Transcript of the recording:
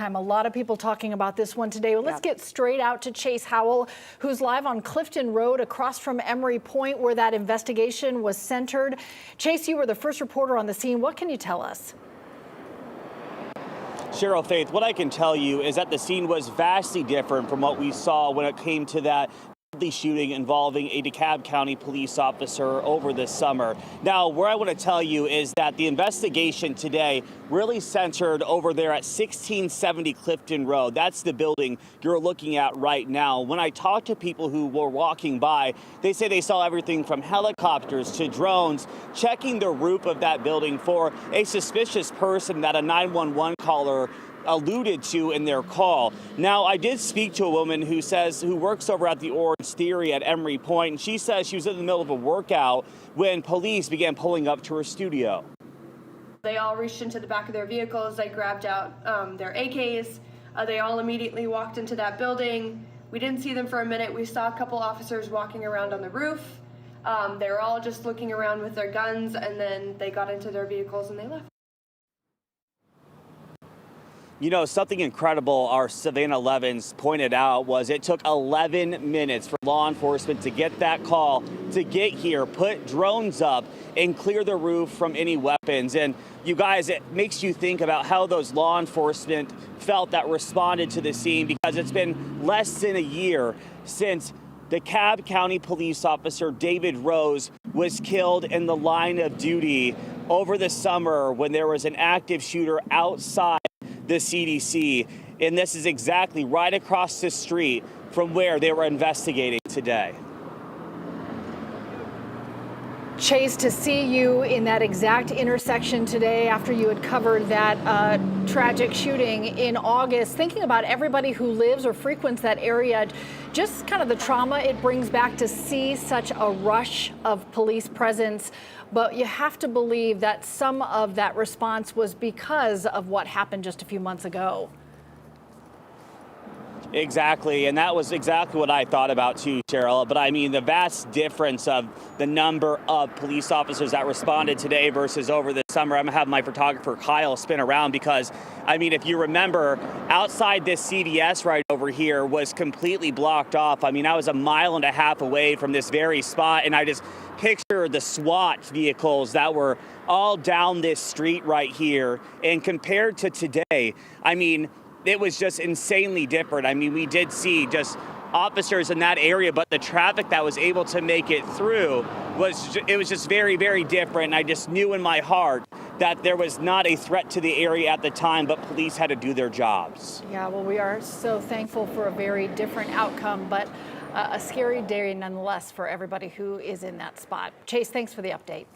A lot of people talking about this one today. Well, let's get straight out to Chase Howell, who's live on Clifton Road across from Emory Point, where that investigation was centered. Chase, you were the first reporter on the scene. What can you tell us? Cheryl, Faith, what I can tell you is that the scene was vastly different from what we saw when it came to that shooting involving a DeKalb County police officer over the summer. Now, where I want to tell you is that the investigation today really centered over there at 1670 Clifton Road. That's the building you're looking at right now. When I talked to people who were walking by, they say they saw everything from helicopters to drones checking the roof of that building for a suspicious person that a 911 caller alluded to in their call. Now, I did speak to a woman who works over at the Orange Theory at Emory Point, and she says she was in the middle of a workout when police began pulling up to her studio. They all reached into the back of their vehicles. They grabbed out their AKs. They all immediately walked into that building. We didn't see them for a minute. We saw a couple officers walking around on the roof. They were all just looking around with their guns, and then they got into their vehicles and they left. You know, something incredible our Savannah Levins pointed out was it took 11 minutes for law enforcement to get that call, to get here, put drones up, and clear the roof from any weapons. And you guys, it makes you think about how those law enforcement felt that responded to the scene, because it's been less than a year since DeKalb County police officer David Rose was killed in the line of duty over the summer when there was an active shooter outside the CDC, and this is exactly right across the street from where they were investigating today. Chase, to see you in that exact intersection today after you had covered that tragic shooting in August, thinking about everybody who lives or frequents that area, just kind of the trauma it brings back to see such a rush of police presence. But you have to believe that some of that response was because of what happened just a few months ago. Exactly, and that was exactly what I thought about too, Cheryl. But I mean, the vast difference of the number of police officers that responded today versus over the summer. I'm gonna have my photographer Kyle spin around, because I mean, if you remember, outside this CVS right over here was completely blocked off. I mean, I was a mile and a half away from this very spot, and I just picture the SWAT vehicles that were all down this street right here. And compared to today, I mean, it was just insanely different. I mean, we did see just officers in that area, but the traffic that was able to make it through was just very, very different. And I just knew in my heart that there was not a threat to the area at the time, but police had to do their jobs. Yeah, well, we are so thankful for a very different outcome, but a scary day nonetheless for everybody who is in that spot. Chase, thanks for the update.